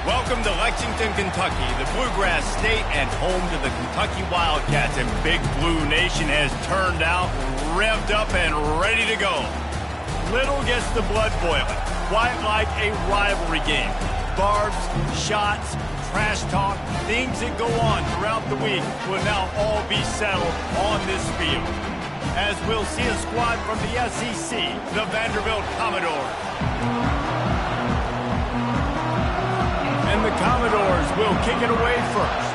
Welcome to Lexington, Kentucky, the Bluegrass State and home to the Kentucky Wildcats. And Big Blue Nation has turned out, revved up, and ready to go. Little gets the blood boiling, quite like a rivalry game. Barbs, shots, trash talk, things that go on throughout the week will now all be settled on this field. As we'll see a squad from the SEC, the Vanderbilt Commodores. And the Commodores will kick it away first.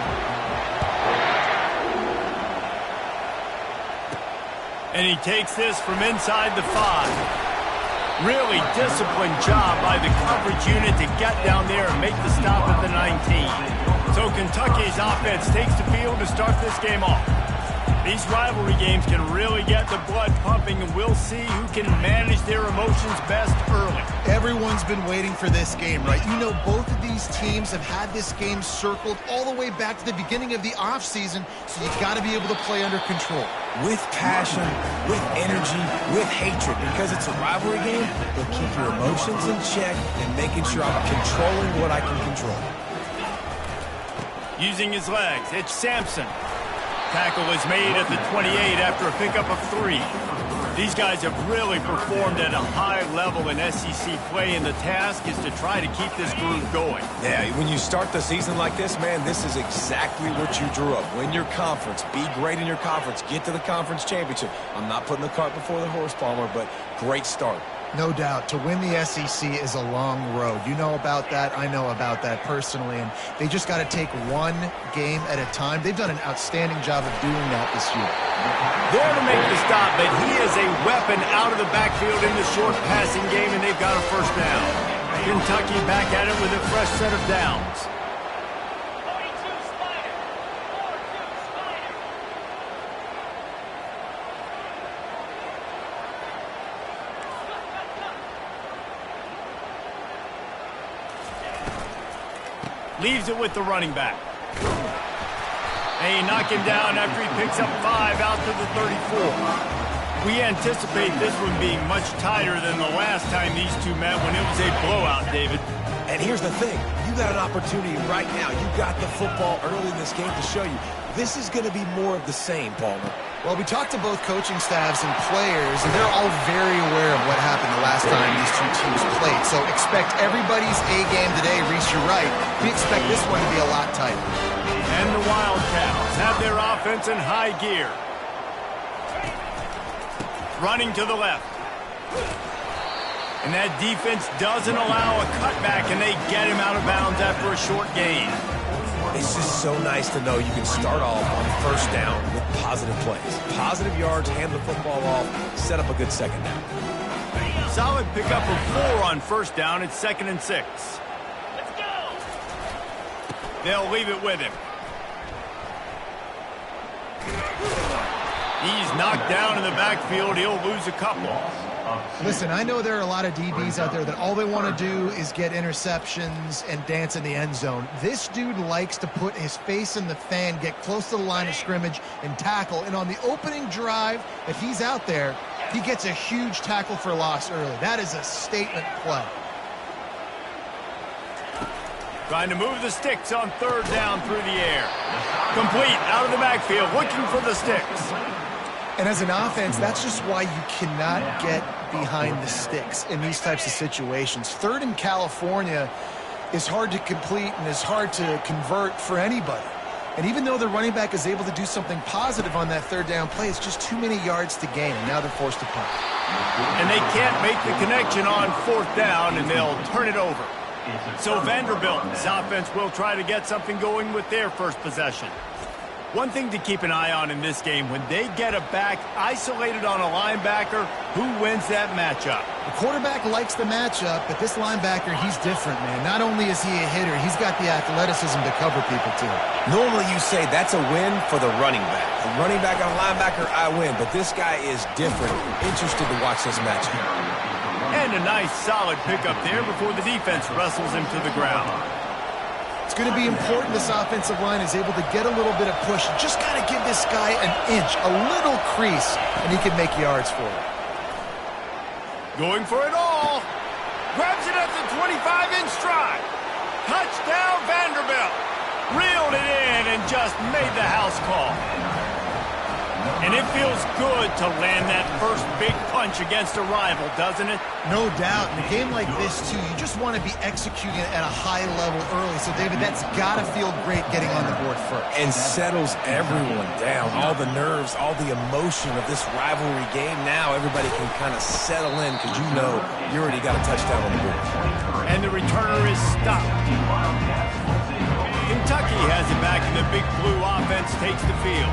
And he takes this from inside the 5. Really disciplined job by the coverage unit to get down there and make the stop at the 19. So Kentucky's offense takes the field to start this game off. These rivalry games can really get the blood pumping, and we'll see who can manage their emotions best early. Everyone's been waiting for this game, right? You know, both of these teams have had this game circled all the way back to the beginning of the offseason, so you've got to be able to play under control. With passion, with energy, with hatred, because it's a rivalry game, but keep your emotions in check and making sure I'm controlling what I can control. Using his legs, it's Sampson. Tackle is made at the 28 after a pickup of 3. These guys have really performed at a high level in SEC play, and the task is to try to keep this groove going. Yeah, when you start the season like this, man, this is exactly what you drew up. Win your conference, be great in your conference, get to the conference championship. I'm not putting the cart before the horse, Palmer, but great start. No doubt. To win the SEC is a long road. You know about that. I know about that personally. And they just got to take one game at a time. They've done an outstanding job of doing that this year. There to make the stop, but he is a weapon out of the backfield in the short passing game, and they've got a first down. Kentucky back at it with a fresh set of downs. Leaves it with the running back. They knock him down after he picks up 5 out to the 34. We anticipate this one being much tighter than the last time these two met when it was a blowout, David. And here's the thing. You got an opportunity right now. You got the football early in this game to show you. This is going to be more of the same, Palmer. Well, we talked to both coaching staffs and players, and they're all very aware of what happened the last time these two teams played. So expect everybody's A-game today. Reese, you're right. We expect this one to be a lot tighter. And the Wildcats have their offense in high gear. Running to the left. And that defense doesn't allow a cutback, and they get him out of bounds after a short gain. It's just so nice to know you can start off on first down with positive plays. Positive yards, hand the football off, set up a good second down. Solid pickup of 4 on first down. It's 2nd and 6. Let's go! They'll leave it with him. He's knocked down in the backfield. He'll lose a couple. Listen, I know there are a lot of DBs out there that all they want to do is get interceptions and dance in the end zone. This dude likes to put his face in the fan, get close to the line of scrimmage, and tackle. And on the opening drive, if he's out there, he gets a huge tackle for loss early. That is a statement play. Trying to move the sticks on 3rd down through the air. Complete out of the backfield, looking for the sticks. And as an offense, that's just why you cannot get behind the sticks in these types of situations. 3rd in California is hard to complete and is hard to convert for anybody. And even though the running back is able to do something positive on that 3rd down play, it's just too many yards to gain. And now they're forced to punt. And they can't make the connection on 4th down, and they'll turn it over. So Vanderbilt's offense will try to get something going with their first possession. One thing to keep an eye on in this game, when they get a back isolated on a linebacker, who wins that matchup? The quarterback likes the matchup, but this linebacker, he's different, man. Not only is he a hitter, he's got the athleticism to cover people, too. Normally you say that's a win for the running back. The running back on linebacker, I win. But this guy is different. Interested to watch this matchup. And a nice, solid pickup there before the defense wrestles him to the ground. It's going to be important this offensive line is able to get a little bit of push. You just got to give this guy an inch, a little crease, and he can make yards for it. Going for it all. Grabs it at the 25 in stride. Touchdown, Vanderbilt. Reeled it in and just made the house call. And it feels good to land that first big punch against a rival, doesn't it? No doubt. In a game like this, too, you just want to be executing it at a high level early. So, David, that's got to feel great getting on the board first. And settles everyone down. All the nerves, all the emotion of this rivalry game. Now everybody can kind of settle in because you know you already got a touchdown on the board. And the returner is stopped. Kentucky has it back, and the Big Blue offense takes the field.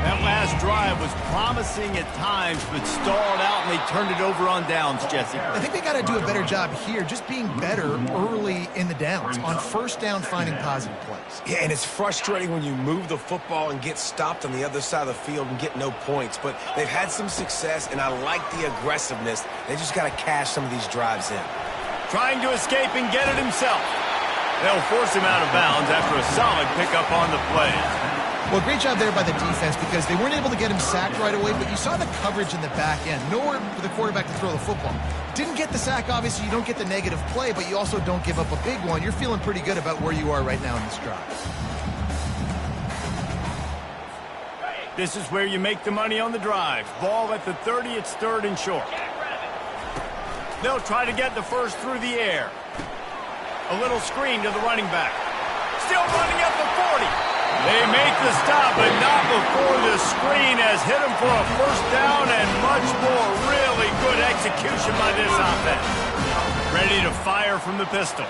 That last drive was promising at times, but stalled out, and they turned it over on downs, Jesse. I think they got to do a better job here, just being better early in the downs, on first down finding positive plays. Yeah, and it's frustrating when you move the football and get stopped on the other side of the field and get no points. But they've had some success, and I like the aggressiveness. They just got to cash some of these drives in. Trying to escape and get it himself. They'll force him out of bounds after a solid pickup on the play. Well, great job there by the defense because they weren't able to get him sacked right away, but you saw the coverage in the back end. Nowhere for the quarterback to throw the football. Didn't get the sack, obviously. You don't get the negative play, but you also don't give up a big one. You're feeling pretty good about where you are right now in this drive. This is where you make the money on the drive. Ball at the 30, it's 3rd and short. They'll try to get the first through the air. A little screen to the running back. Still running at the 40. They make the stop, but not before the screen has hit him for a first down and much more. Really good execution by this offense. Ready to fire from the pistol.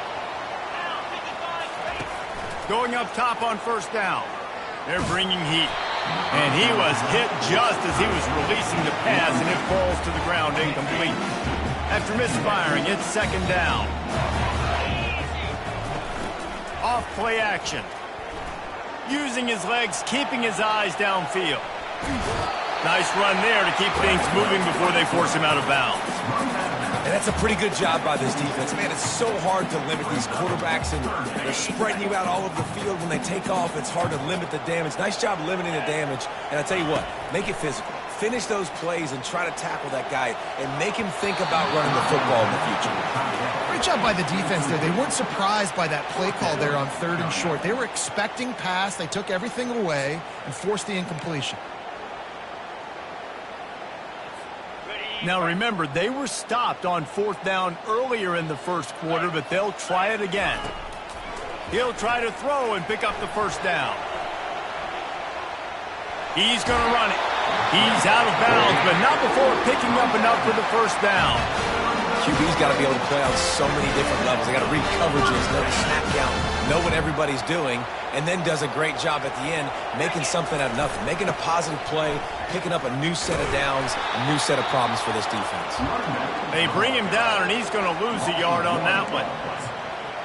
Going up top on first down. They're bringing heat. And he was hit just as he was releasing the pass, and it falls to the ground incomplete. After misfiring, it's 2nd down. Off play action. Using his legs, keeping his eyes downfield. Nice run there to keep things moving before they force him out of bounds. And that's a pretty good job by this defense. Man, it's so hard to limit these quarterbacks, and they're spreading you out all over the field. When they take off, it's hard to limit the damage. Nice job limiting the damage. And I tell you what, make it physical. Finish those plays and try to tackle that guy and make him think about running the football in the future. Great job by the defense there. They weren't surprised by that play call there on 3rd and short. They were expecting pass. They took everything away and forced the incompletion. Now remember, they were stopped on 4th down earlier in the first quarter, but they'll try it again. He'll try to throw and pick up the first down. He's going to run it. He's out of bounds, but not before picking up enough for the first down. QB's got to be able to play on so many different levels. They got to read coverages, know the snap count, know what everybody's doing, and then does a great job at the end making something out of nothing, making a positive play, picking up a new set of downs, a new set of problems for this defense. They bring him down, and he's going to lose a yard on that one.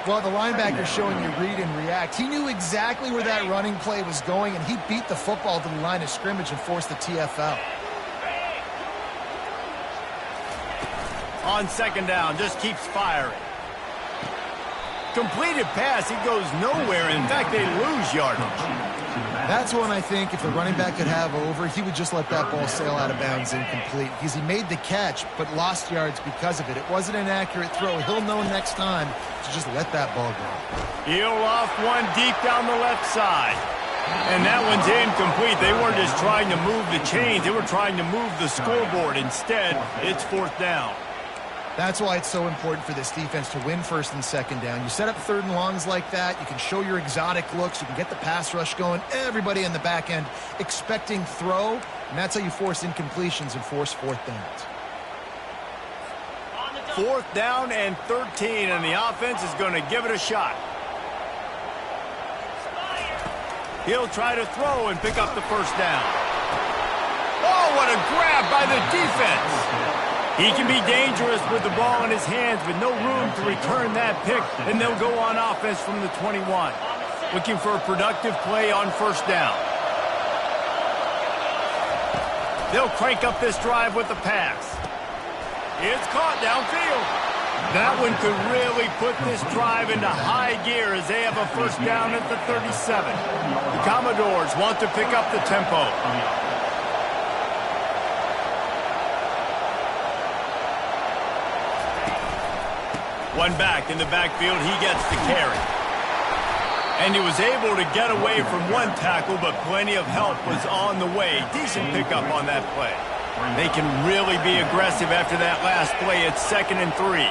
Well, the linebacker's showing you read and react. He knew exactly where that running play was going, and he beat the football to the line of scrimmage and forced the TFL. On 2nd down, just keeps firing. Completed pass, he goes nowhere. In fact, they lose yardage. That's one I think if the running back could have over, he would just let that ball sail out of bounds incomplete because he made the catch but lost yards because of it. It wasn't an accurate throw. He'll know next time to just let that ball go. He'll off one deep down the left side. And that one's incomplete. They weren't just trying to move the chains. They were trying to move the scoreboard. Instead, it's 4th down. That's why it's so important for this defense to win 1st and 2nd down. You set up 3rd and longs like that. You can show your exotic looks. You can get the pass rush going. Everybody in the back end expecting throw. And that's how you force incompletions and force 4th downs. 4th down and 13, and the offense is going to give it a shot. He'll try to throw and pick up the first down. Oh, what a grab by the defense. He can be dangerous with the ball in his hands, but no room to return that pick, and they'll go on offense from the 21. Looking for a productive play on 1st down. They'll crank up this drive with the pass. It's caught downfield. That one could really put this drive into high gear as they have a first down at the 37. The Commodores want to pick up the tempo. One back in the backfield, he gets the carry. And he was able to get away from one tackle, but plenty of help was on the way. Decent pickup on that play. They can really be aggressive after that last play. It's 2nd and 3.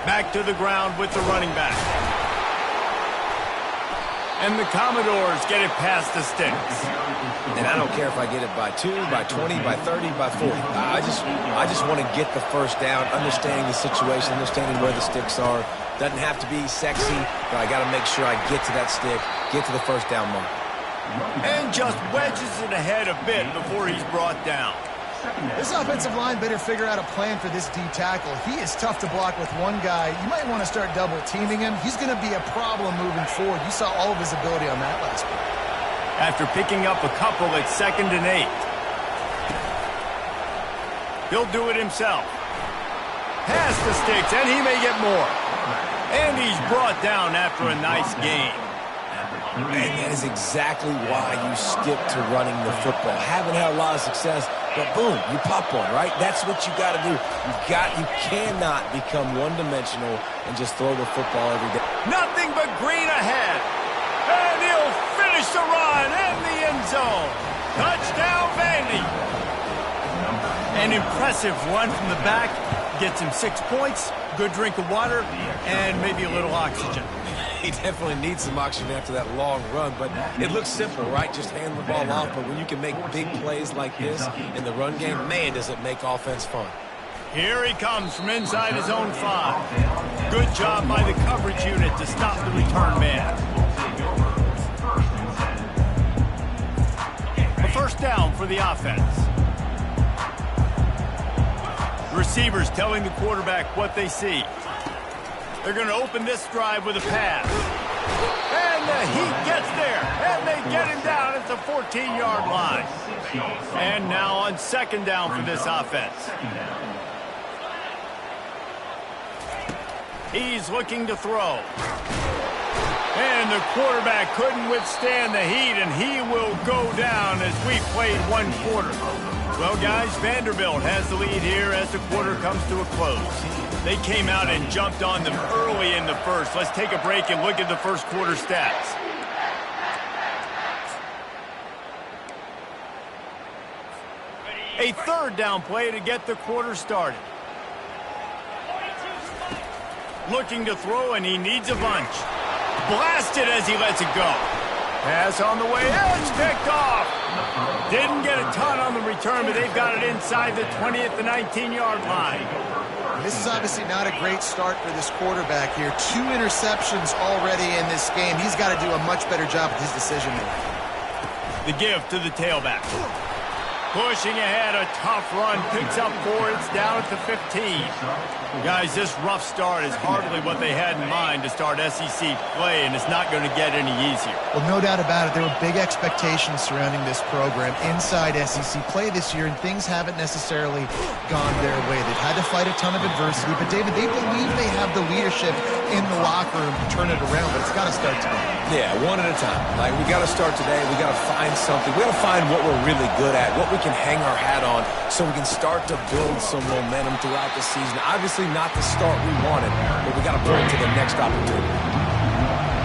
Back to the ground with the running back. And the Commodores get it past the sticks. And I don't care if I get it by 2, by 20, by 30, by 40. I just want to get the first down, understanding the situation, understanding where the sticks are. Doesn't have to be sexy, but I got to make sure I get to that stick, get to the first down mark. And just wedges it ahead a bit before he's brought down. This offensive line better figure out a plan for this D tackle. He is tough to block with one guy. You might want to start double teaming him. He's going to be a problem moving forward. You saw all of his ability on that last play. After picking up a couple, it's 2nd and 8. He'll do it himself. Past the sticks, and he may get more. And he's brought down after a nice gain. And that is exactly why you stick to running the football. Haven't had a lot of success, but boom, you pop one, right? That's what you got to do. You cannot become one-dimensional and just throw the football every day. Nothing but green ahead. And he'll finish the run in the end zone. Touchdown, Vandy. An impressive run from the back. Gets him 6 points, good drink of water, and maybe a little oxygen. He definitely needs some oxygen after that long run, but it looks simple, right? Just hand the ball off, but when you can make big plays like this in the run game, man, does it make offense fun. Here he comes from inside his own 5. Good job by the coverage unit to stop the return man. A first down for the offense. Receivers telling the quarterback what they see. They're going to open this drive with a pass. And the Heat gets there. And they get him down at the 14-yard line. And now on 2nd down for this offense. He's looking to throw. And the quarterback couldn't withstand the heat, and he will go down as we played 1 quarter. Well, guys, Vanderbilt has the lead here as the quarter comes to a close. They came out and jumped on them early in the first. Let's take a break and look at the first quarter stats. A 3rd down play to get the quarter started. Looking to throw, and he needs a bunch. Blasted as he lets it go. Pass on the way, it's picked off. Didn't get a ton on the return, but they've got it inside the 20 at the 19-yard line. This is obviously not a great start for this quarterback here. 2 interceptions already in this game. He's got to do a much better job with his decision-making. The give to the tailback. Pushing ahead, a tough run, picks up 4, it's down at the 15. Guys, this rough start is hardly what they had in mind to start SEC play, and it's not going to get any easier. Well, no doubt about it. There were big expectations surrounding this program inside SEC play this year, and things haven't necessarily gone their way. They've had to fight a ton of adversity, but, David, they believe they have the leadership in the locker room to turn it around, but it's got to start today. Yeah, one at a time. Like, we got to start today. We got to find something. We got to find what we're really good at, what we can hang our hat on so we can start to build some momentum throughout the season. Obviously not the start we wanted, but we got to pull it to the next opportunity.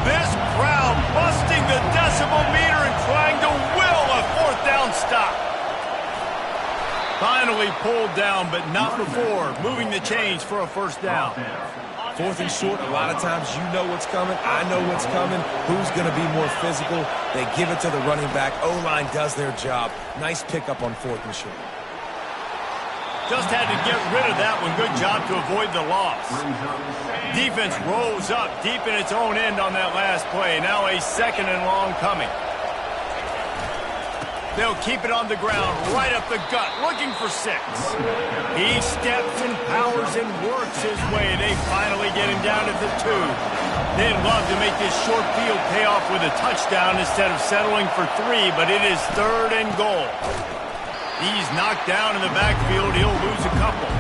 This crowd busting the decibel meter and trying to will a 4th down stop. Finally pulled down, but not before moving the chains for a first down. 4th and short, a lot of times you know what's coming. I know what's coming. Who's going to be more physical? They give it to the running back. O-line does their job. Nice pickup on 4th and short. Just had to get rid of that one. Good job to avoid the loss. Defense rolls up deep in its own end on that last play. Now a 2nd and long coming. They'll keep it on the ground, right up the gut, looking for 6. He steps and powers and works his way. They finally get him down at the 2. They'd love to make this short field pay off with a touchdown instead of settling for 3, but it is 3rd and goal. He's knocked down in the backfield. He'll lose a couple.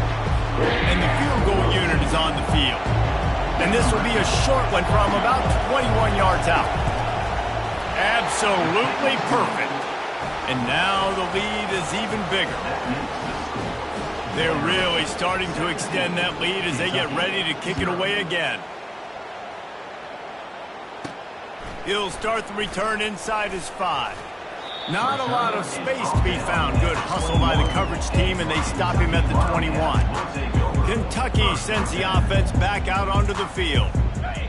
And the field goal unit is on the field. And this will be a short one from about 21 yards out. Absolutely perfect. And now the lead is even bigger. They're really starting to extend that lead as they get ready to kick it away again. He'll start the return inside his 5. Not a lot of space to be found. Good hustle by the coverage team, and they stop him at the 21. Kentucky sends the offense back out onto the field.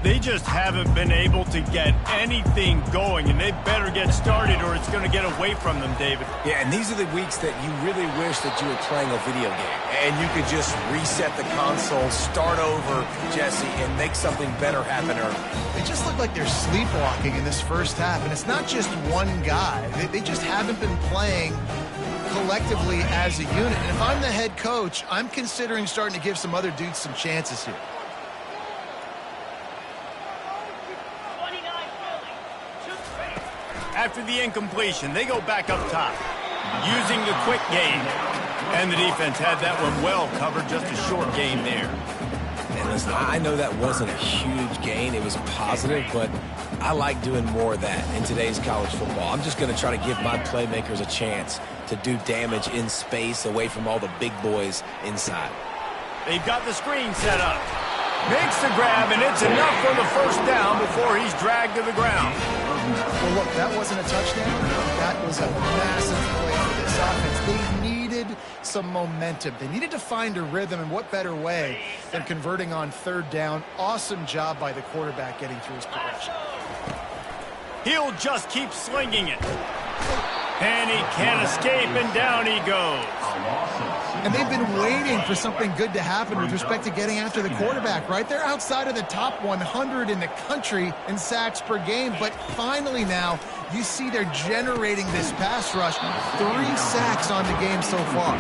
They just haven't been able to get anything going, and they better get started or it's going to get away from them, David. Yeah, and these are the weeks that you really wish that you were playing a video game and you could just reset the console, start over, Jesse, and make something better happen early. They just look like they're sleepwalking in this first half, and it's not just one guy. They just haven't been playing collectively as a unit. And if I'm the head coach, I'm considering starting to give some other dudes some chances here. After the incompletion, they go back up top, using the quick game. And the defense had that one well covered, just a short game there. And listen, I know that wasn't a huge gain. It was positive, but I like doing more of that in today's college football. I'm just going to try to give my playmakers a chance to do damage in space away from all the big boys inside. They've got the screen set up. Makes the grab, and it's enough for the first down before he's dragged to the ground. Well, look, that wasn't a touchdown. That was a massive play for this offense. They needed some momentum. They needed to find a rhythm, and what better way than converting on third down. Awesome job by the quarterback getting through his progression. He'll just keep slinging it. And he can't escape, and down he goes. And they've been waiting for something good to happen with respect to getting after the quarterback, right? They're outside of the top 100 in the country in sacks per game, but finally now you see they're generating this pass rush. 3 sacks on the game so far.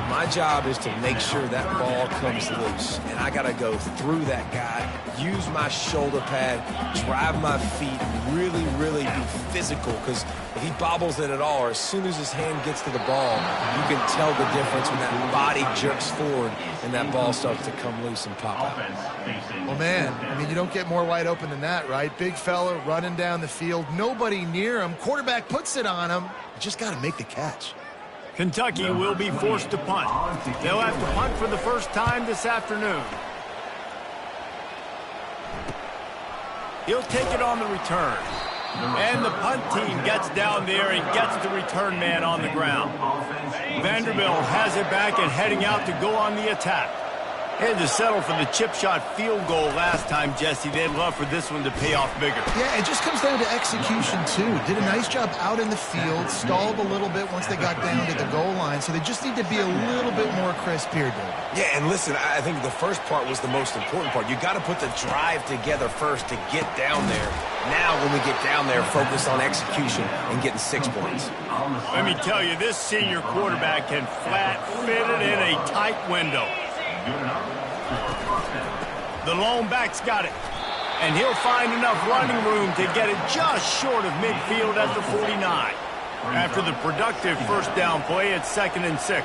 My job is to make sure that ball comes loose, and I got to go through that guy, use my shoulder pad, drive my feet, really, really be physical, because if he bobbles it at all, or as soon as his hand gets to the ball, you can tell the difference when that body jerks forward and that ball starts to come loose and pop out. Well, man, I mean, you don't get more wide open than that, right? Big fella running down the field, nobody near him. Quarterback puts it on him. You just got to make the catch. Kentucky will be forced to punt. They'll have to punt for the first time this afternoon. He'll take it on the return. And the punt team gets down there and gets the return man on the ground. Vanderbilt has it back and heading out to go on the attack. Had to settle for the chip shot field goal last time, Jesse. They'd love for this one to pay off bigger. Yeah, it just comes down to execution, too. Did a nice job out in the field, stalled a little bit once they got down to the goal line, so they just need to be a little bit more crisp here, David. Yeah, and listen, I think the first part was the most important part. You got to put the drive together first to get down there. Now, when we get down there, focus on execution and getting 6 points. Let me tell you, this senior quarterback can flat fit it in a tight window. The lone back's got it. And he'll find enough running room to get it just short of midfield at the 49. After the productive first down play, it's 2nd and 6.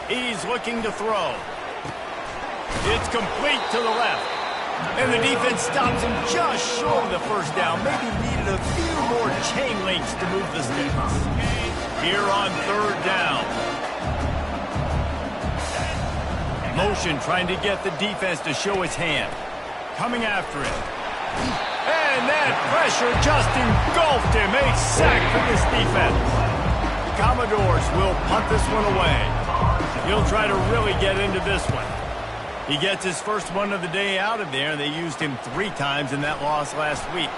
He's looking to throw. It's complete to the left. And the defense stops him just short of the first down. Maybe needed a few more chain links to move the sticks. Here on third down. Motion trying to get the defense to show its hand. Coming after it. And that pressure just engulfed him. A sack for this defense. The Commodores will punt this one away. He'll try to really get into this one. He gets his first one of the day out of there. They used him 3 times in that loss last week.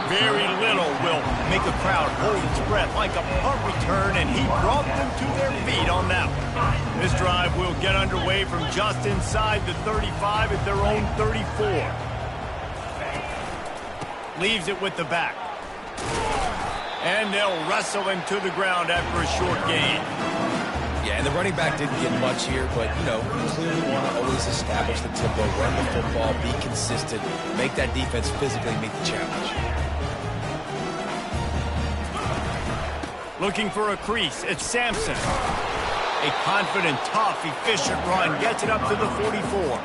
Very little will make a crowd hold its breath like a punt return, and he brought them to their feet on that one. This drive will get underway from just inside the 35 at their own 34. Leaves it with the back. And they'll wrestle him to the ground after a short gain. Yeah, and the running back didn't get much here, but, you know, clearly want to always establish the tempo, run the football, be consistent, make that defense physically meet the challenge. Looking for a crease, it's Sampson. A confident, tough, efficient run gets it up to the 44.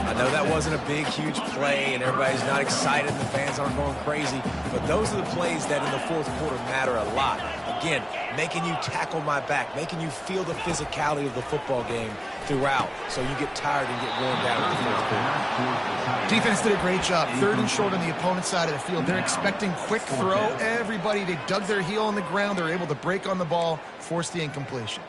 I know that wasn't a big, huge play, and everybody's not excited, and the fans aren't going crazy, but those are the plays that in the fourth quarter matter a lot. Again, making you tackle my back, making you feel the physicality of the football game throughout, so you get tired and get worn down in the fourth quarter. Defense did a great job. 3rd and short on the opponent's side of the field. They're expecting quick throw. Everybody, they dug their heel on the ground. They're able to break on the ball, force the incompletion.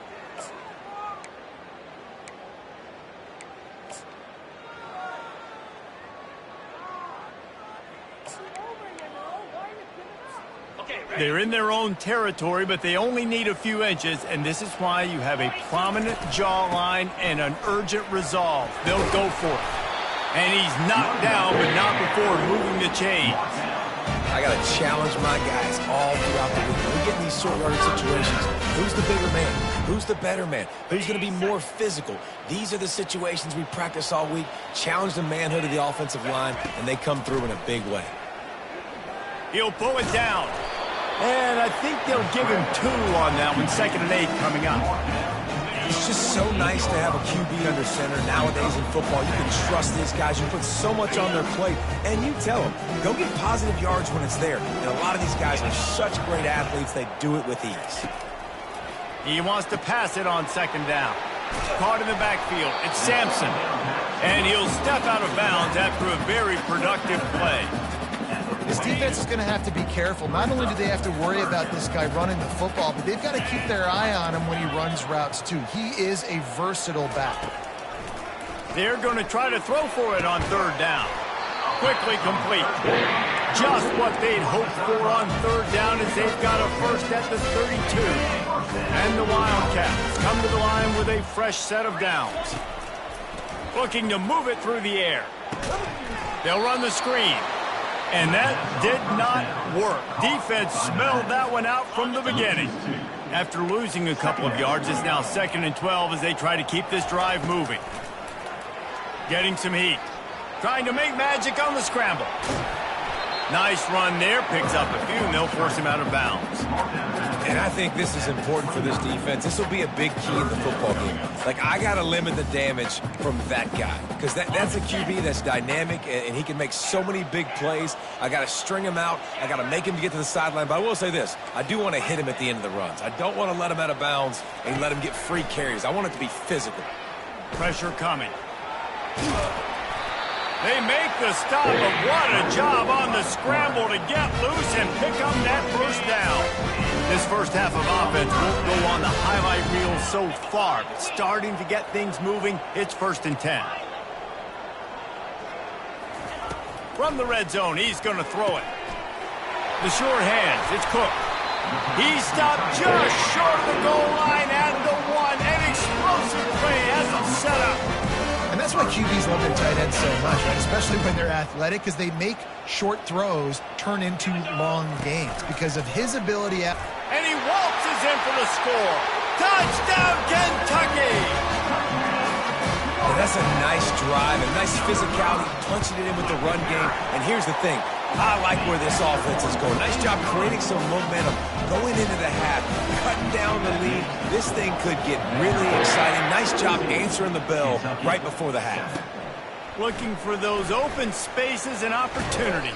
They're in their own territory, but they only need a few inches, and this is why you have a prominent jawline and an urgent resolve. They'll go for it. And he's knocked down, but not before moving the chains. I got to challenge my guys all throughout the week. We get in these short yardage situations. Who's the bigger man? Who's the better man? Who's going to be more physical? These are the situations we practice all week. Challenge the manhood of the offensive line, and they come through in a big way. He'll pull it down. And I think they'll give him 2 on that one, 2nd and 8 coming up. It's just so nice to have a QB under center. Nowadays in football, you can trust these guys. You put so much on their plate, and you tell them, go get positive yards when it's there. And a lot of these guys are such great athletes, they do it with ease. He wants to pass it on 2nd down. Caught in the backfield. It's Sampson. And he'll step out of bounds after a very productive play. This defense is going to have to be careful. Not only do they have to worry about this guy running the football, but they've got to keep their eye on him when he runs routes, too. He is a versatile back. They're going to try to throw for it on 3rd down. Quickly complete. Just what they'd hoped for on 3rd down as they've got a first at the 32. And the Wildcats come to the line with a fresh set of downs. Looking to move it through the air. They'll run the screen. And that did not work. Defense smelled that one out from the beginning. After losing a couple of yards, it's now 2nd and 12 as they try to keep this drive moving. Getting some heat. Trying to make magic on the scramble. Nice run there. Picks up a few, and they'll force him out of bounds. And I think this is important for this defense. This will be a big key in the football game. Like, I got to limit the damage from that guy. Because that's a QB that's dynamic, and he can make so many big plays. I got to string him out. I got to make him get to the sideline. But I will say this. I do want to hit him at the end of the runs. I don't want to let him out of bounds and let him get free carries. I want it to be physical. Pressure coming. They make the stop, but what a job on the scramble to get loose and pick up that first down. This first half of offense won't go on the highlight reel so far, but starting to get things moving, it's 1st and 10. From the red zone, he's going to throw it. The short hands, it's Cook. He stopped just short of the goal line at the 1. An explosive play has him set up. And that's why QBs love their tight ends so much, right? Especially when they're athletic, because they make short throws turn into long gains because of his ability at... And he waltzes in for the score. Touchdown, Kentucky! And that's a nice drive, a nice physicality, punching it in with the run game. And here's the thing. I like where this offense is going. Nice job creating some momentum, going into the half, cutting down the lead. This thing could get really exciting. Nice job answering the bell right before the half. Looking for those open spaces and opportunity.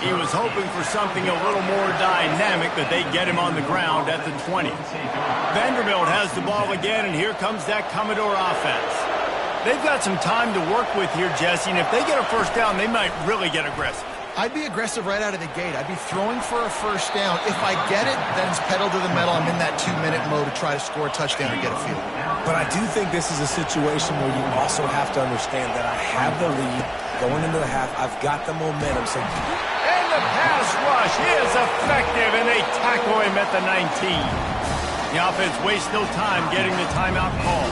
He was hoping for something a little more dynamic, but they get him on the ground at the 20. Vanderbilt has the ball again, and here comes that Commodore offense. They've got some time to work with here, Jesse, and if they get a first down, they might really get aggressive. I'd be aggressive right out of the gate. I'd be throwing for a first down. If I get it, then it's pedal to the metal. I'm in that 2-minute mode to try to score a touchdown or get a field. But I do think this is a situation where you also have to understand that I have the lead going into the half. I've got the momentum. So. And the pass rush is effective, and they tackle him at the 19. The offense wastes no time getting the timeout call.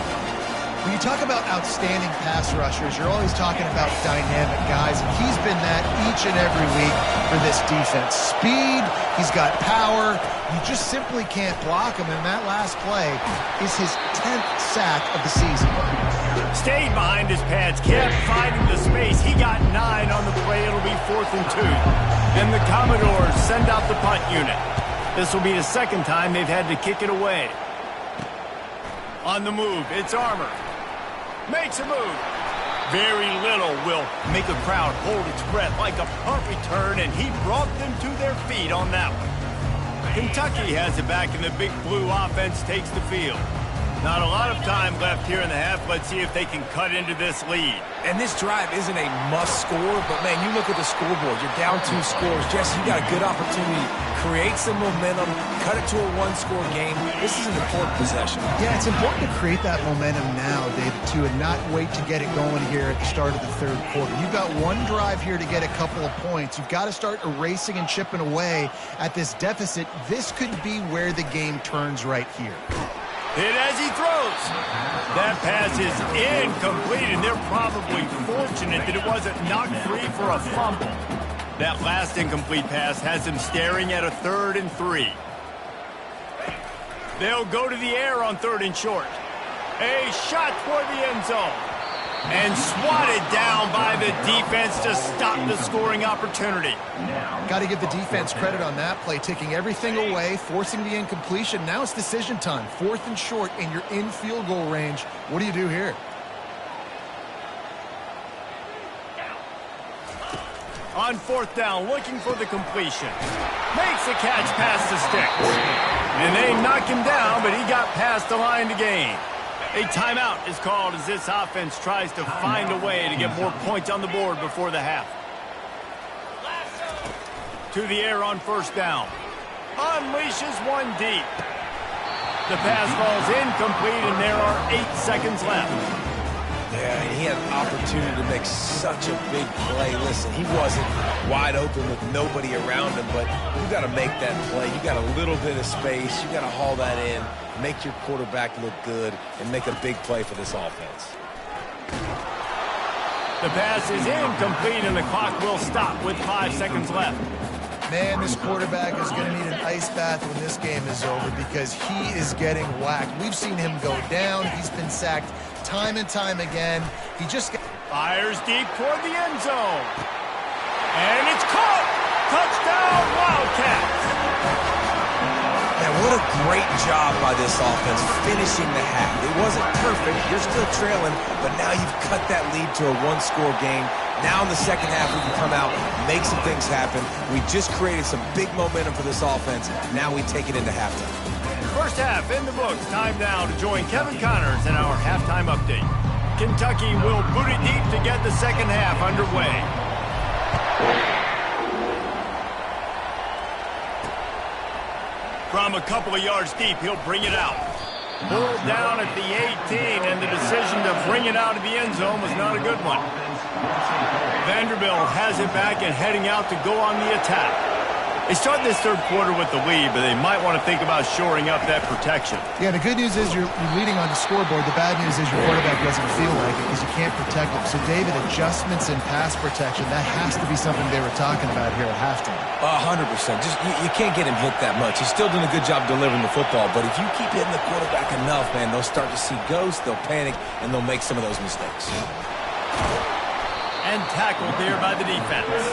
When you talk about outstanding pass rushers, you're always talking about dynamic guys, and he's been that each and every week for this defense. Speed, he's got power, you just simply can't block him, and that last play is his 10th sack of the season. Stayed behind his pads, kept finding the space. He got 9 on the play. It'll be 4th and 2. And the Commodores send out the punt unit. This will be the second time they've had to kick it away. On the move, it's Armour. Makes a move. Very little will make a crowd hold its breath like a punt return, and he brought them to their feet on that one. Kentucky has it back, and the Big Blue offense takes the field. Not a lot of time left here in the half. Let's see if they can cut into this lead. And this drive isn't a must score, but, man, you look at the scoreboard. You're down 2 scores. Jesse, you got a good opportunity. Create some momentum. Cut it to a 1-score game. This is an important possession. Yeah, it's important to create that momentum now, David, too, and not wait to get it going here at the start of the third quarter. You've got one drive here to get a couple of points. You've got to start erasing and chipping away at this deficit. This could be where the game turns right here. Hit as he throws. That pass is incomplete, and they're probably fortunate that it wasn't knocked free for a fumble. That last incomplete pass has him staring at a 3rd and 3. They'll go to the air on 3rd and short. A shot toward the end zone. And swatted down by the defense to stop the scoring opportunity. Got to give the defense credit on that play, taking everything away, forcing the incompletion. Now it's decision time. 4th and short, and you're in field goal range. What do you do here? On 4th down, looking for the completion. Makes a catch past the sticks. And they knock him down, but he got past the line to gain. A timeout is called as this offense tries to find a way to get more points on the board before the half. To the air on 1st down. Unleashes one deep. The pass falls incomplete, and there are 8 seconds left. Yeah, he had an opportunity to make such a big play. Listen, he wasn't wide open with nobody around him, but you got to make that play. You got a little bit of space. You got to haul that in, make your quarterback look good, and make a big play for this offense. The pass is incomplete, and the clock will stop with 5 seconds left. Man, this quarterback is going to need an ice bath when this game is over because he is getting whacked. We've seen him go down. He's been sacked time and time again. He just fires deep toward the end zone. And it's caught! Touchdown, Wildcats! Man, what a great job by this offense finishing the half. It wasn't perfect. You're still trailing, but now you've cut that lead to a 1-score game. Now in the second half, we can come out, make some things happen. We just created some big momentum for this offense. Now we take it into halftime. First half in the books. Time now to join Kevin Connors in our halftime update. Kentucky will boot it deep to get the second half underway. From a couple of yards deep, he'll bring it out. Pulled down at the 18, and the decision to bring it out of the end zone was not a good one. Vanderbilt has it back and heading out to go on the attack. They start this third quarter with the lead, but they might want to think about shoring up that protection. Yeah, the good news is you're leading on the scoreboard. The bad news is your quarterback doesn't feel like it because you can't protect him. So, David, adjustments in pass protection, that has to be something they were talking about here at halftime. 100%. Just you can't get him hit that much. He's still doing a good job delivering the football, but if you keep hitting the quarterback enough, man, they'll start to see ghosts, they'll panic, and they'll make some of those mistakes. And tackled there by the defense.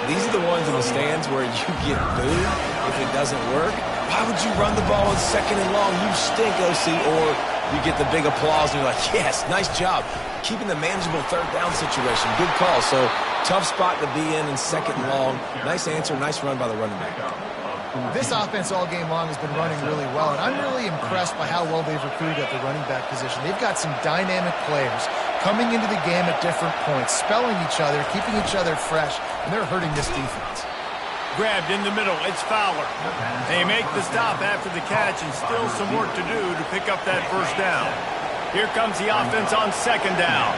These are the ones in the stands where you get booed if it doesn't work. Why would you run the ball on 2nd and long? You stink, OC. Or you get the big applause and you're like, yes, nice job. Keeping the manageable 3rd down situation. Good call. So tough spot to be in 2nd and long. Nice answer, nice run by the running back. This offense all game long has been running really well, and I'm really impressed by how well they've recruited at the running back position. They've got some dynamic players coming into the game at different points, spelling each other, keeping each other fresh, and they're hurting this defense. Grabbed in the middle, it's Fowler. They make the stop after the catch, and still some work to do to pick up that 1st down. Here comes the offense on 2nd down.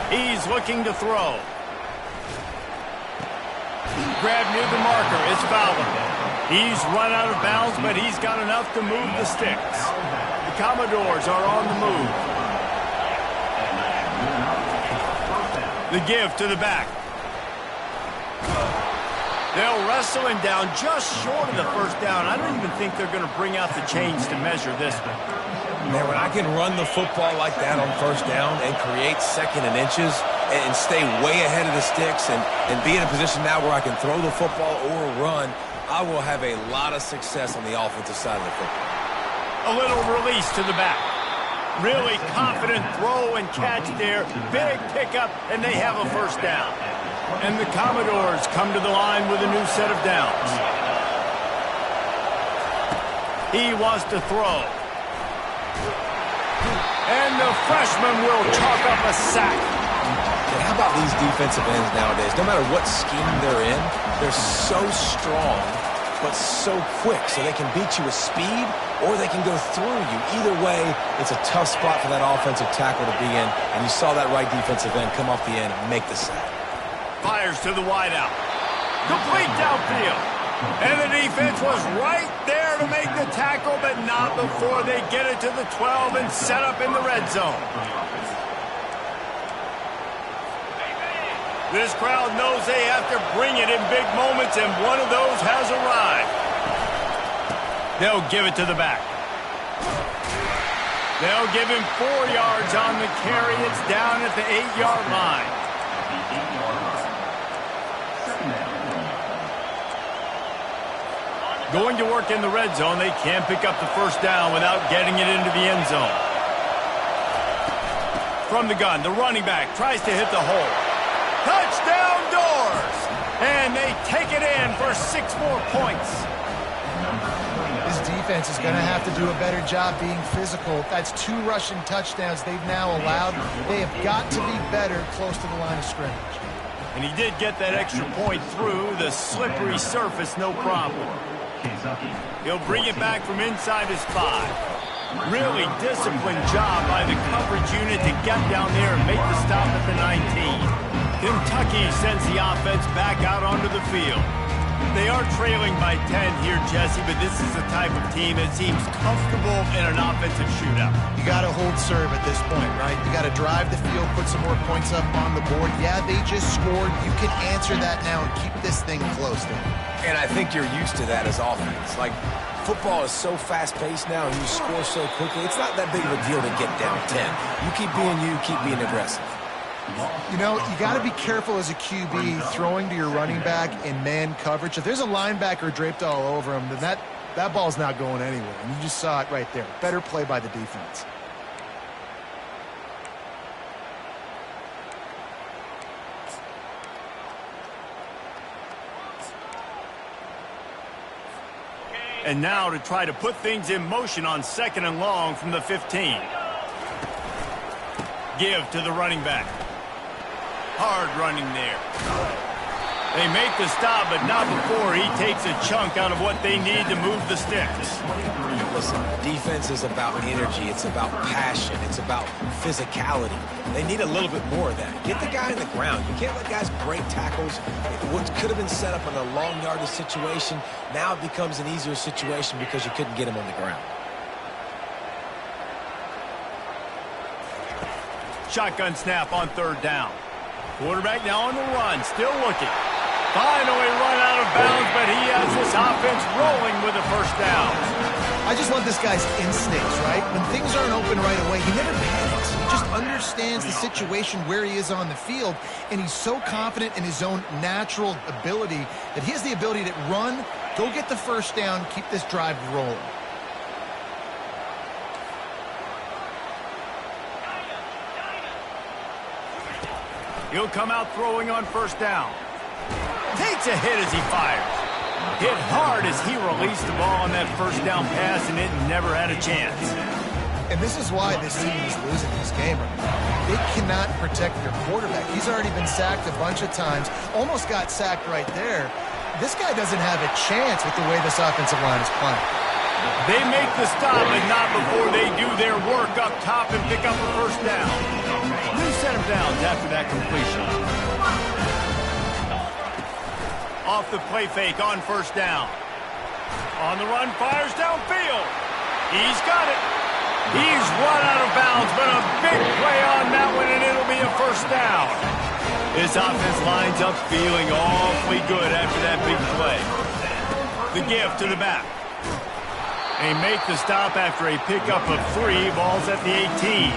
He's looking to throw. Grabbed near the marker, it's Fowler. He's run out of bounds, but he's got enough to move the sticks. The Commodores are on the move. The give to the back. They'll wrestle him down just short of the 1st down. I don't even think they're going to bring out the chains to measure this one. Man, when I can run the football like that on 1st down and create 2nd and inches and stay way ahead of the sticks and be in a position now where I can throw the football or run, I will have a lot of success on the offensive side of the football. A little release to the back. Really confident throw and catch there. Big pickup, and they have a first down. And the Commodores come to the line with a new set of downs. He wants to throw. And the freshman will chalk up a sack. And how about these defensive ends nowadays? No matter what scheme they're in, they're so strong, but so quick. So they can beat you with speed, or they can go through you. Either way, it's a tough spot for that offensive tackle to be in. And you saw that right defensive end come off the end and make the sack. Fires to the wideout. Complete downfield. And the defense was right there to make the tackle, but not before they get it to the 12 and set up in the red zone. This crowd knows they have to bring it in big moments, and one of those has arrived. They'll give it to the back. They'll give him 4 yards on the carry. It's down at the 8-yard line. Going to work in the red zone. They can't pick up the first down without getting it into the end zone. From the gun, the running back tries to hit the hole. Touchdown Doors! And they take it in for 6 more points. This defense is going to have to do a better job being physical. That's 2 rushing touchdowns they've now allowed. They have got to be better close to the line of scrimmage. And he did get that extra point through the slippery surface, no problem. He'll bring it back from inside his 5. Really disciplined job by the coverage unit to get down there and make the stop at the 19. Kentucky sends the offense back out onto the field. They are trailing by 10 here, Jesse, but this is the type of team that seems comfortable in an offensive shootout. You got to hold serve at this point, right? You got to drive the field, put some more points up on the board. Yeah, they just scored. You can answer that now and keep this thing close then. And I think you're used to that as offense. Like, football is so fast-paced now, and you score so quickly. It's not that big of a deal to get down 10. You keep being you, keep being aggressive. You know, you got to be careful as a QB throwing to your running back in man coverage. If there's a linebacker draped all over him, then that ball's not going anywhere. And you just saw it right there. Better play by the defense. And now to try to put things in motion on 2nd and long from the 15. Give to the running back. Hard running there. They make the stop, but not before he takes a chunk out of what they need to move the sticks. Listen, defense is about energy. It's about passion. It's about physicality. They need a little bit more of that. Get the guy in the ground. You can't let guys break tackles. What could have been set up in a long yardage situation, now it becomes an easier situation because you couldn't get him on the ground. Shotgun snap on 3rd down. Quarterback now on the run, still looking. Finally run out of bounds, but he has this offense rolling with a first down. I just love this guy's instincts, right? When things aren't open right away, he never panics. He just understands the situation where he is on the field, and he's so confident in his own natural ability that he has the ability to run, go get the first down, keep this drive rolling. He'll come out throwing on 1st down. Takes a hit as he fires. Hit hard as he released the ball on that 1st down pass, and it never had a chance. And this is why this team is losing this game right now. They cannot protect their quarterback. He's already been sacked a bunch of times, almost got sacked right there. This guy doesn't have a chance with the way this offensive line is playing. They make the stop, but not before they do their work up top and pick up a 1st down. New set of downs after that completion. Off the play fake on 1st down. On the run, fires downfield. He's got it. He's run out of bounds, but a big play on that one, and it'll be a 1st down. This offense lines up feeling awfully good after that big play. The give to the back. They make the stop after a pickup of 3. Ball's at the 18.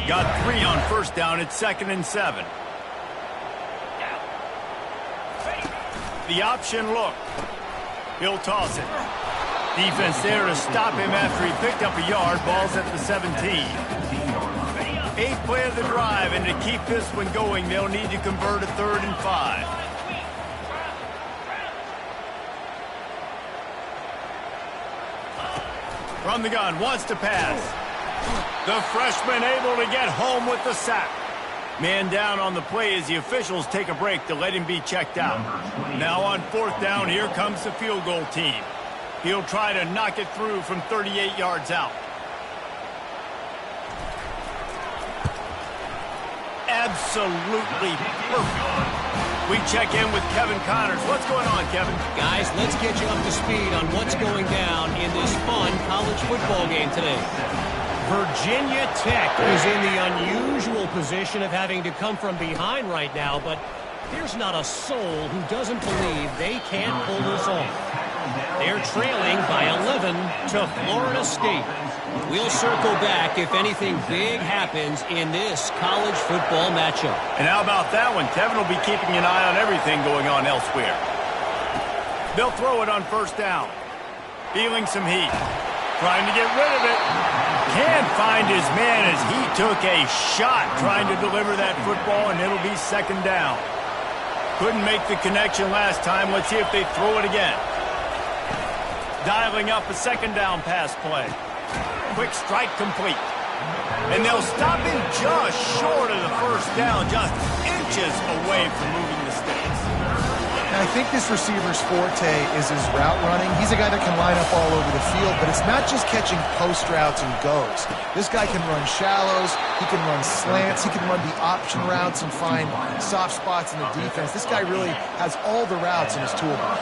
Got 3 on 1st down at 2nd and 7. The option look. He'll toss it. Defense there to stop him after he picked up a yard. Ball's at the 17. 8th play of the drive, and to keep this one going, they'll need to convert a 3rd and 5. From the gun, wants to pass. The freshman able to get home with the sack. Man down on the play as the officials take a break to let him be checked out. Now on 4th down, here comes the field goal team. He'll try to knock it through from 38 yards out. Absolutely perfect. We check in with Kevin Connors. What's going on, Kevin? Guys, let's get you up to speed on what's going down in this fun college football game today. Virginia Tech is in the unusual position of having to come from behind right now, but there's not a soul who doesn't believe they can't pull this off. They're trailing by 11 to Florida State. We'll circle back if anything big happens in this college football matchup. And how about that one? Kevin will be keeping an eye on everything going on elsewhere. They'll throw it on 1st down. Feeling some heat. Trying to get rid of it. Can't find his man as he took a shot trying to deliver that football, and it'll be 2nd down. Couldn't make the connection last time. Let's see if they throw it again. Dialing up a 2nd down pass play. Quick strike complete. And they'll stop him just short of the 1st down, just inches away from moving the sticks. And I think this receiver's forte is his route running. He's a guy that can line up all over the field, but it's not just catching post routes and goes. This guy can run shallows, he can run slants, he can run the option routes and find soft spots in the defense. This guy really has all the routes in his toolbox.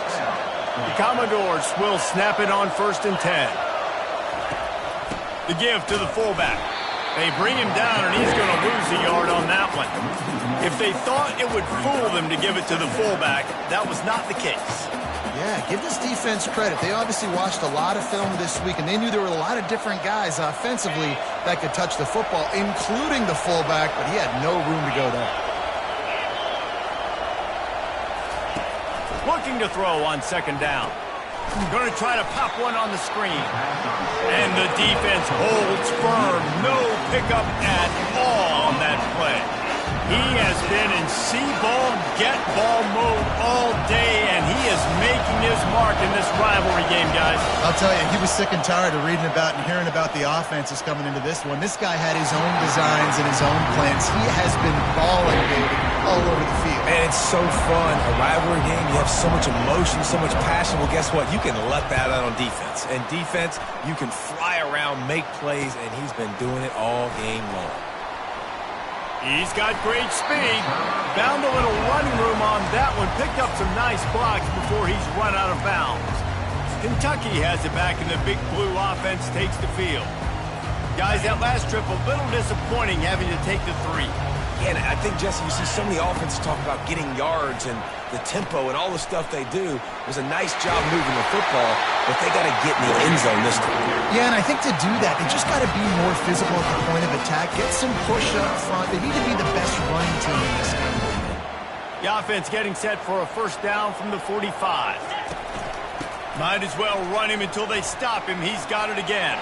The Commodores will snap it on 1st and 10. The give to the fullback. They bring him down, and he's going to lose a yard on that one. If they thought it would fool them to give it to the fullback, that was not the case. Yeah, give this defense credit. They obviously watched a lot of film this week, and they knew there were a lot of different guys offensively that could touch the football, including the fullback, but he had no room to go there. Looking to throw on 2nd down. Going to try to pop one on the screen. And the defense holds firm. No pickup at all on that play. He has been in see-ball, get-ball mode all day, and he is making his mark in this rivalry game, guys. I'll tell you, he was sick and tired of reading about and hearing about the offenses coming into this one. This guy had his own designs and his own plans. He has been balling, David, all over the field. And it's so fun. A rivalry game, you have so much emotion, so much passion. Well, guess what? You can let that out on defense. And defense, you can fly around, make plays, and he's been doing it all game long. He's got great speed. Found a little running room on that one. Picked up some nice blocks before he's run out of bounds. Kentucky has it back, and the Big Blue offense takes the field. Guys, that last trip a little disappointing having to take the 3. Yeah, and I think, Jesse, you see so many offenses talk about getting yards and the tempo and all the stuff they do. It was a nice job moving the football, but they got to get in the end zone this time. Yeah, and I think to do that, they just got to be more physical at the point of attack, get some push up front. They need to be the best running team in this game. The offense getting set for a 1st down from the 45. Might as well run him until they stop him. He's got it again.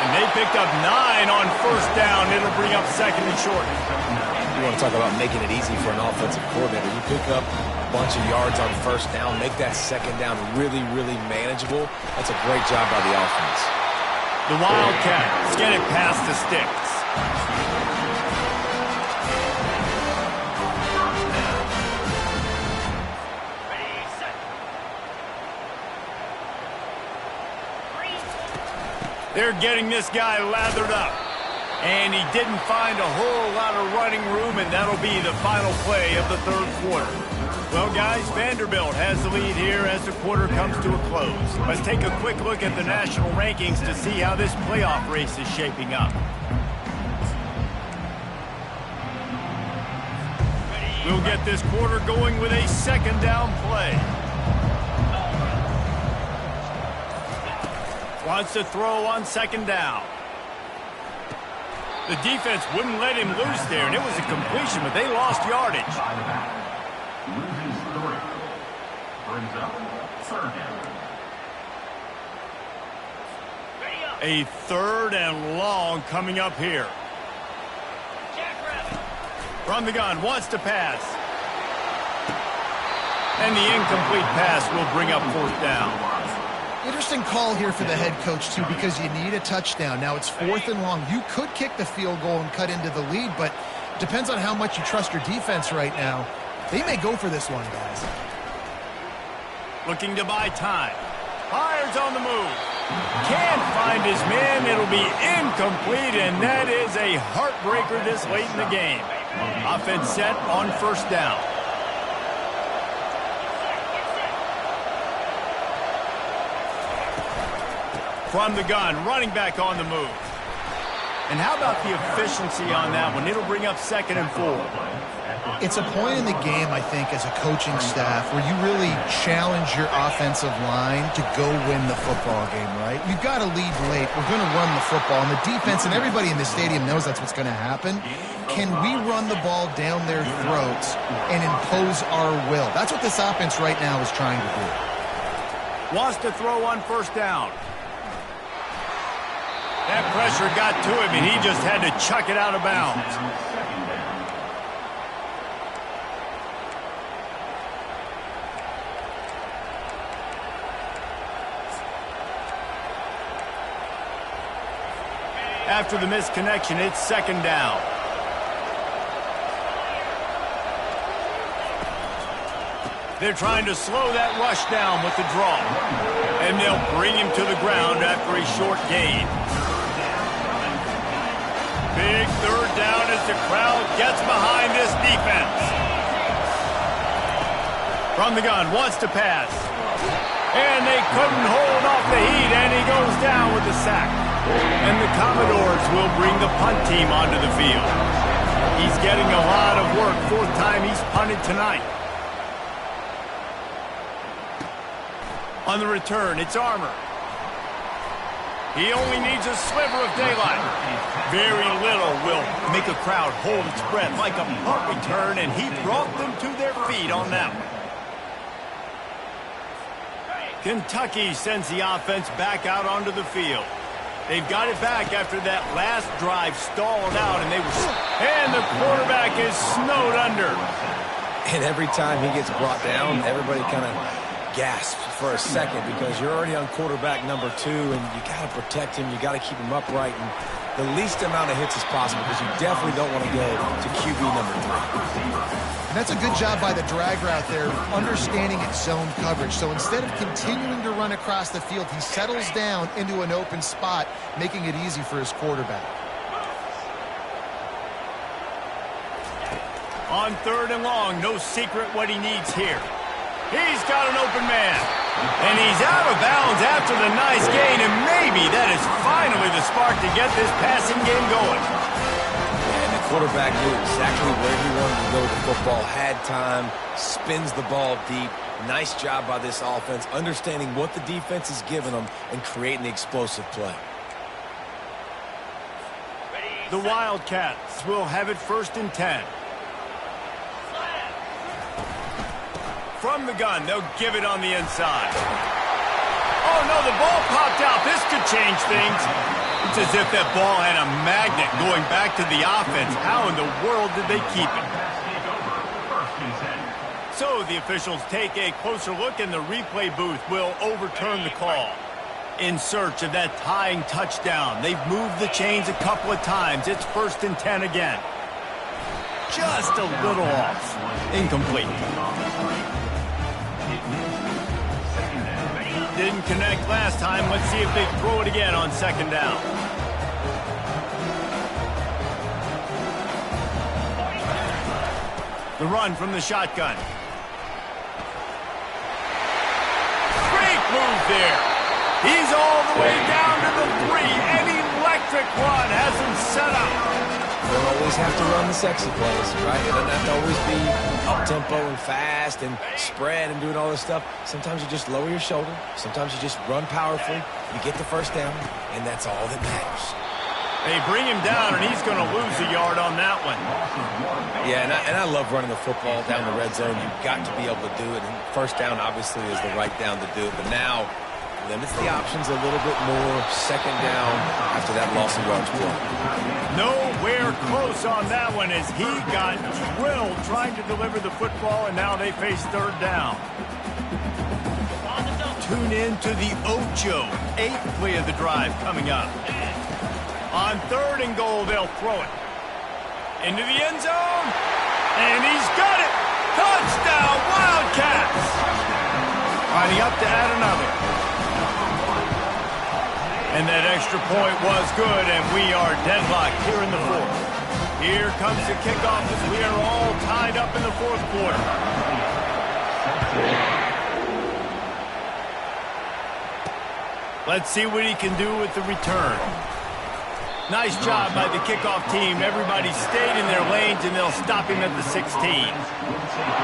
And they picked up 9 on 1st down. It'll bring up 2nd and short. You want to talk about making it easy for an offensive coordinator. You pick up a bunch of yards on 1st down, make that 2nd down really, really manageable. That's a great job by the offense. The Wildcats get it past the sticks. They're getting this guy lathered up. And he didn't find a whole lot of running room, and that'll be the final play of the 3rd quarter. Well, guys, Vanderbilt has the lead here as the quarter comes to a close. Let's take a quick look at the national rankings to see how this playoff race is shaping up. We'll get this quarter going with a 2nd down play. Wants to throw on 2nd down. The defense wouldn't let him loose there, and it was a completion, but they lost yardage. A third and long coming up here. From the gun, wants to pass. And the incomplete pass will bring up fourth down. Interesting call here for the head coach, too, because you need a touchdown. Now it's fourth and long. You could kick the field goal and cut into the lead, but it depends on how much you trust your defense right now. They may go for this one, guys. Looking to buy time. Fires on the move. Can't find his man. It'll be incomplete, and that is a heartbreaker this late in the game. Offense set on first down. From the gun, running back on the move. And how about the efficiency on that one? It'll bring up second and 4. It's a point in the game, I think, as a coaching staff, where you really challenge your offensive line to go win the football game, right? You've got to lead late. We're going to run the football. And the defense and everybody in the stadium knows that's what's going to happen. Can we run the ball down their throats and impose our will? That's what this offense right now is trying to do. Wants to throw on first down. That pressure got to him, and he just had to chuck it out of bounds. After the missed connection, it's second down. They're trying to slow that rush down with the draw. And they'll bring him to the ground after a short gain. Big third down as the crowd gets behind this defense. From the gun, wants to pass. And they couldn't hold off the heat, and he goes down with the sack. And the Commodores will bring the punt team onto the field. He's getting a lot of work. Fourth time he's punted tonight. On the return, it's Armour. He only needs a sliver of daylight. Very little will make a crowd hold its breath like a punt return, and he brought them to their feet on that one. Kentucky sends the offense back out onto the field. They've got it back after that last drive stalled out, and the quarterback is snowed under. And every time he gets brought down, everybody kind of gasps for a second because you're already on quarterback number 2, and you got to protect him. You got to keep him upright and the least amount of hits as possible because you definitely don't want to go to QB number 3. And that's a good job by the drag route there, understanding its zone coverage. So instead of continuing to run across the field, he settles down into an open spot, making it easy for his quarterback. On third and long, no secret what he needs here. He's got an open man. And he's out of bounds after the nice gain, and maybe that is finally the spark to get this passing game going. And the quarterback knew exactly where he wanted to go with the football, had time, spins the ball deep. Nice job by this offense, understanding what the defense is giving them and creating the explosive play. The Wildcats will have it first and 10. From the gun, they'll give it on the inside. Oh, no, the ball popped out. This could change things. It's as if that ball had a magnet going back to the offense. How in the world did they keep it? So the officials take a closer look, and the replay booth will overturn the call. In search of that tying touchdown. They've moved the chains a couple of times. It's first and 10 again. Just a little off. Incomplete. Didn't connect last time. Let's see if they throw it again on second down. The run from the shotgun. Great move there. He's all the way down to the 3. An electric run has him set up. Don't always have to run the sexy plays, right? It doesn't have to always be up-tempo and fast and spread and doing all this stuff. Sometimes you just lower your shoulder. Sometimes you just run powerfully. You get the first down, and that's all that matters. They bring him down, and he's going to lose a yard on that one. Yeah, and I love running the football down the red zone. You've got to be able to do it. And first down, obviously, is the right down to do it. But now, limits the options a little bit more. Second down after that loss of yards play. Nowhere close on that one as he got drilled trying to deliver the football, and now they face third down. Tune in to the Ocho. 8th play of the drive coming up. On 3rd and goal, they'll throw it. Into the end zone. And he's got it. Touchdown, Wildcats. Lining up to add another. And that extra point was good, and we are deadlocked here in the 4th. Here comes the kickoff as we are all tied up in the 4th quarter. Let's see what he can do with the return. Nice job by the kickoff team. Everybody stayed in their lanes, and they'll stop him at the 16.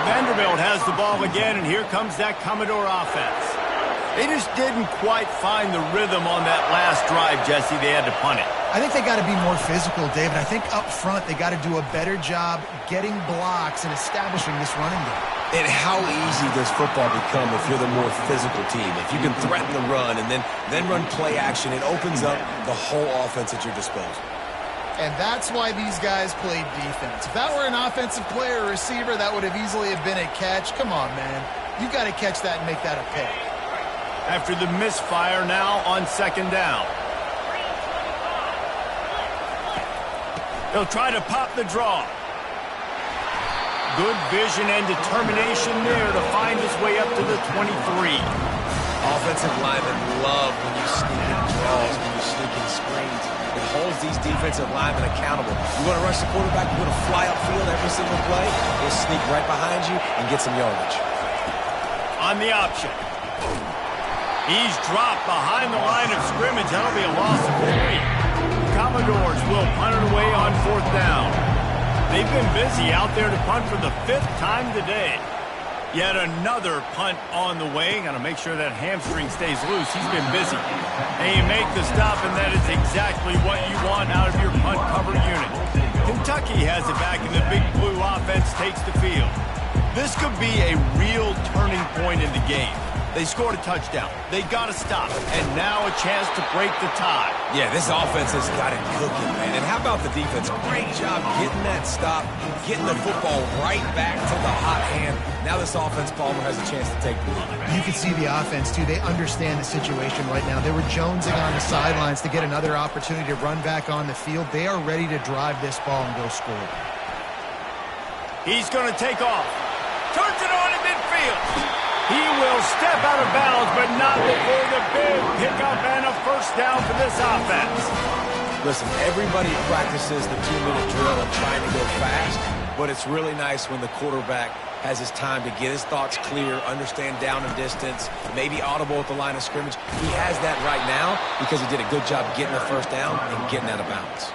Vanderbilt has the ball again, and here comes that Commodore offense. They just didn't quite find the rhythm on that last drive, Jesse. They had to punt it. I think they got to be more physical, David. I think up front they got to do a better job getting blocks and establishing this running game. And how easy does football become if you're the more physical team? If you can threaten the run and then run play action, it opens up the whole offense at your disposal. And that's why these guys played defense. If that were an offensive player or receiver, that would have easily have been a catch. Come on, man. You got to catch that and make that a pick. After the misfire now on 2nd down. He'll try to pop the draw. Good vision and determination there to find his way up to the 23. Offensive linemen love when you sneak in draws, when you sneak in screens. It holds these defensive linemen accountable. You want to rush the quarterback, you want to fly upfield every single play, he'll sneak right behind you and get some yardage. On the option. He's dropped behind the line of scrimmage. That'll be a loss of 3. Commodores will punt it away on 4th down. They've been busy out there to punt for the 5th time today. Yet another punt on the way. Got to make sure that hamstring stays loose. He's been busy. And you make the stop, and that is exactly what you want out of your punt cover unit. Kentucky has it back, and the Big Blue offense takes the field. This could be a real turning point in the game. They scored a touchdown. They got to stop. And now a chance to break the tie. Yeah, this offense has got it cooking, man. And how about the defense? Great job getting that stop, getting the football right back to the hot hand. Now this offense, Palmer, has a chance to take the lead. You can see the offense, too. They understand the situation right now. They were jonesing on the sidelines to get another opportunity to run back on the field. They are ready to drive this ball and go score. He's going to take off. Turns it on in midfield. He will step out of bounds, but not before the big pickup and a first down for this offense. Listen, everybody practices the 2-minute drill of trying to go fast, but it's really nice when the quarterback has his time to get his thoughts clear, understand down and distance, maybe audible at the line of scrimmage. He has that right now because he did a good job getting the first down and getting out of bounds.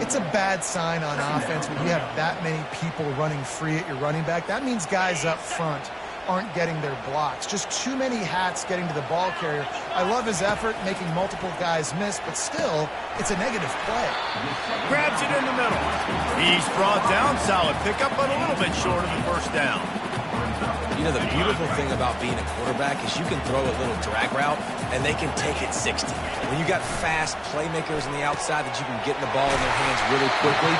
It's a bad sign on offense when you have that many people running free at your running back. That means guys up front aren't getting their blocks. Just too many hats getting to the ball carrier. I love his effort, making multiple guys miss, but still, it's a negative play. Grabs it in the middle. He's brought down. Solid pickup, but a little bit short of the first down. You know, the beautiful thing about being a quarterback is you can throw a little drag route, and they can take it 60. When you got fast playmakers on the outside that you can get the ball in their hands really quickly,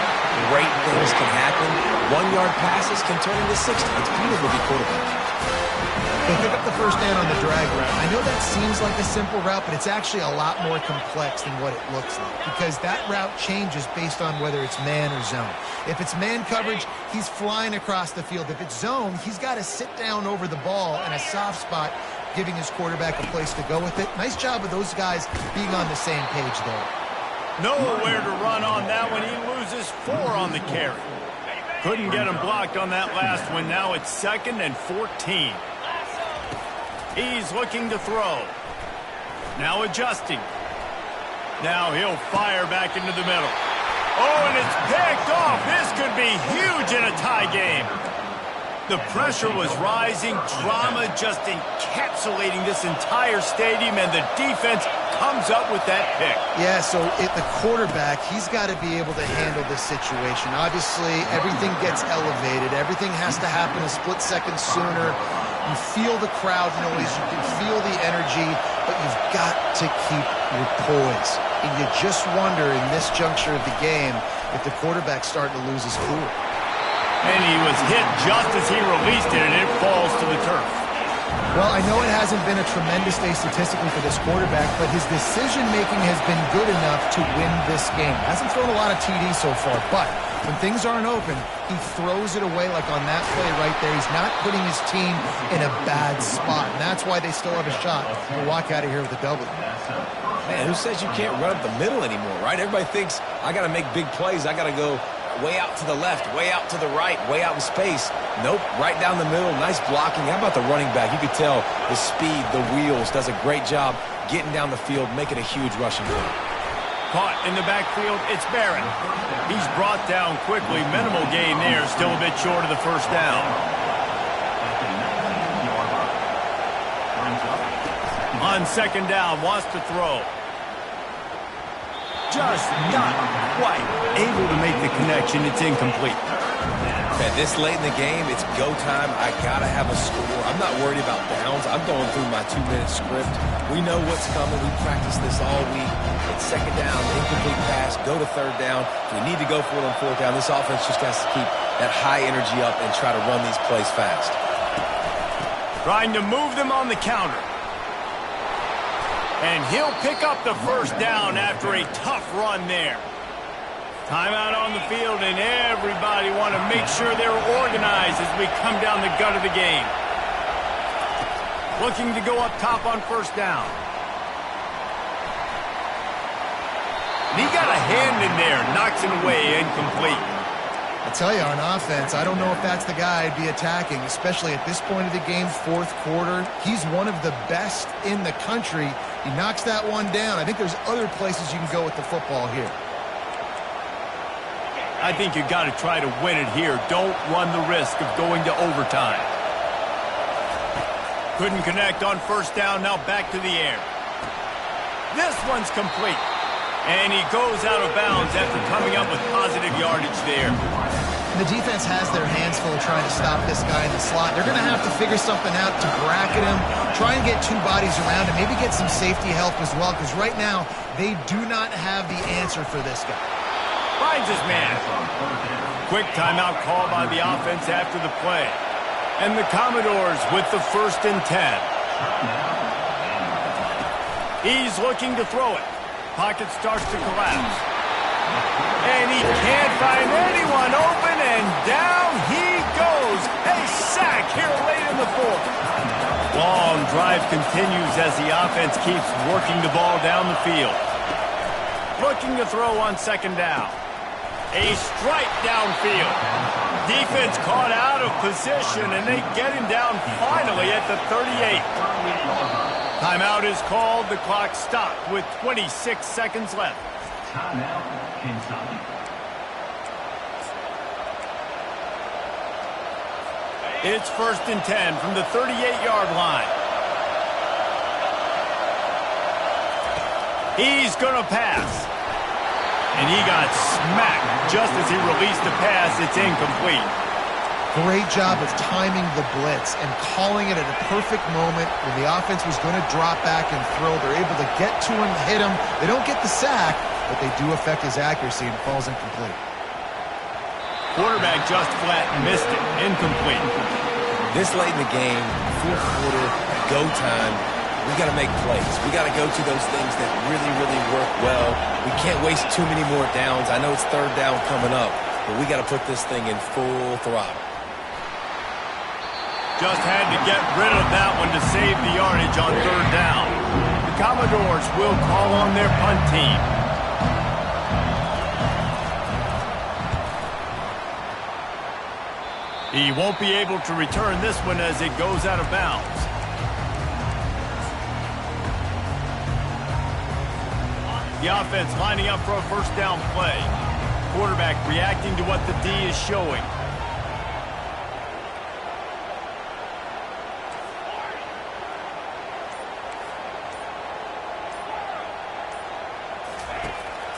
great things can happen. 1-yard passes can turn into 60. It's beautiful to be quarterback. They pick up the first down on the drag route. I know that seems like a simple route, but it's actually a lot more complex than what it looks like because that route changes based on whether it's man or zone. If it's man coverage, he's flying across the field. If it's zone, he's got to sit down over the ball in a soft spot, giving his quarterback a place to go with it. Nice job of those guys being on the same page there. Nowhere to run on that one. He loses 4 on the carry. Couldn't get him blocked on that last one. Now it's 2nd and 14. He's looking to throw. Now adjusting. Now he'll fire back into the middle. Oh, and it's picked off. This could be huge in a tie game. The pressure was rising. Drama just encapsulating this entire stadium, and the defense comes up with that pick. Yeah, so the quarterback, he's got to be able to handle this situation. Obviously, everything gets elevated. Everything has to happen a split second sooner. You feel the crowd noise. You can feel the energy, but you've got to keep your poise. And you just wonder in this juncture of the game if the quarterback's starting to lose his cool. And he was hit just as he released it, and it falls to the turf. Well, I know it hasn't been a tremendous day statistically for this quarterback, but his decision-making has been good enough to win this game. Hasn't thrown a lot of TDs so far, but when things aren't open, he throws it away like on that play right there. He's not putting his team in a bad spot, and that's why they still have a shot to walk out of here with a W. Man, who says you can't run up the middle anymore, right? Everybody thinks I got to make big plays. I got to go way out to the left, way out to the right, way out in space. Nope, right down the middle. Nice blocking. How about the running back? You could tell the speed, the wheels, does a great job getting down the field, making a huge rushing play. Caught in the backfield, it's Barrett. He's brought down quickly. Minimal gain there, still a bit short of the first down. On second down, wants to throw. Just not quite able to make the connection. It's incomplete. Man, this late in the game, it's go time. I got to have a score. I'm not worried about downs. I'm going through my 2-minute script. We know what's coming. We practiced this all week. It's second down, incomplete pass, go to third down. If we need to go for it on fourth down, this offense just has to keep that high energy up and try to run these plays fast. Trying to move them on the counter. And he'll pick up the first down after a tough run there. Timeout on the field, and everybody want to make sure they're organized as we come down the gut of the game. Looking to go up top on first down. And he got a hand in there, knocks it away, incomplete. I tell you, on offense, I don't know if that's the guy I'd be attacking, especially at this point of the game, fourth quarter. He's one of the best in the country. He knocks that one down. I think there's other places you can go with the football here. I think you got to try to win it here. Don't run the risk of going to overtime. Couldn't connect on first down, now back to the air. This one's complete. And he goes out of bounds after coming up with positive yardage there. The defense has their hands full trying to stop this guy in the slot. They're going to have to figure something out to bracket him, try and get two bodies around him, maybe get some safety help as well, because right now they do not have the answer for this guy. Finds his man. Quick timeout call by the offense after the play. And the Commodores with the 1st and 10. He's looking to throw it. Pocket starts to collapse. And he can't find anyone open, and down he goes. A sack here late in the fourth. Long drive continues as the offense keeps working the ball down the field. Looking to throw on second down. A strike downfield. Defense caught out of position, and they get him down finally at the 38. Timeout is called. The clock stopped with 26 seconds left. Timeout, Kentucky. It's 1st and 10 from the 38-yard line. He's going to pass. And he got smacked just as he released the pass. It's incomplete. Great job of timing the blitz and calling it at a perfect moment when the offense was going to drop back and throw. They're able to get to him, hit him. They don't get the sack, but they do affect his accuracy and falls incomplete. Quarterback just flat missed it. Incomplete. This late in the game, fourth quarter, go time, we got to make plays. We got to go to those things that really, really work well. We can't waste too many more downs. I know it's third down coming up, but we got to put this thing in full throttle. Just had to get rid of that one to save the yardage on third down. The Commodores will call on their punt team. He won't be able to return this one as it goes out of bounds. The offense lining up for a first down play. Quarterback reacting to what the D is showing.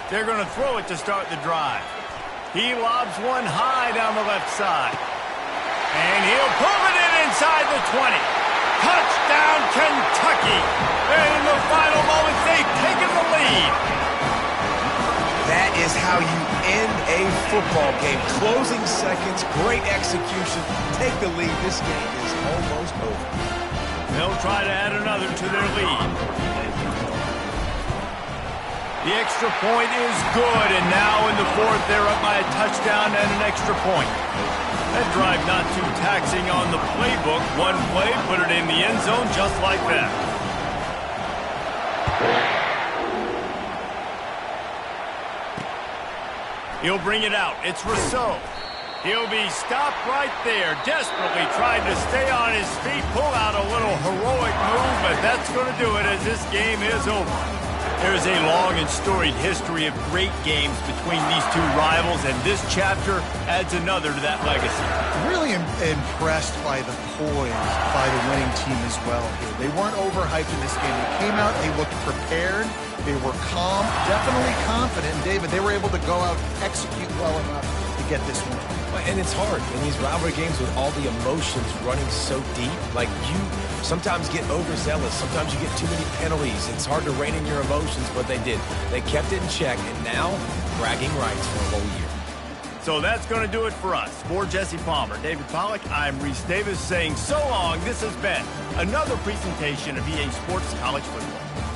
They're going to throw it to start the drive. He lobs one high down the left side. And he'll pull it in inside the 20. Touchdown, Kentucky. And in the final moments, they've taken the lead. That is how you end a football game. Closing seconds, great execution. Take the lead. This game is almost over. They'll try to add another to their lead. The extra point is good, and now in the fourth, they're up by a touchdown and an extra point. That drive not too taxing on the playbook. One play, put it in the end zone just like that. He'll bring it out. It's Rousseau. He'll be stopped right there, desperately trying to stay on his feet, pull out a little heroic move, but that's going to do it as this game is over. There's a long and storied history of great games between these two rivals, and this chapter adds another to that legacy. Really impressed by the poise by the winning team as well here. They weren't overhyped in this game. They came out, they looked prepared, they were calm, definitely confident. And David, they were able to go out and execute well enough to get this win. And it's hard in these rivalry games with all the emotions running so deep. Like, you sometimes get overzealous. Sometimes you get too many penalties. It's hard to rein in your emotions, but they did. They kept it in check, and now bragging rights for a whole year. So that's going to do it for us. For Jesse Palmer, David Pollack, I'm Reese Davis saying so long. This has been another presentation of EA Sports College Football.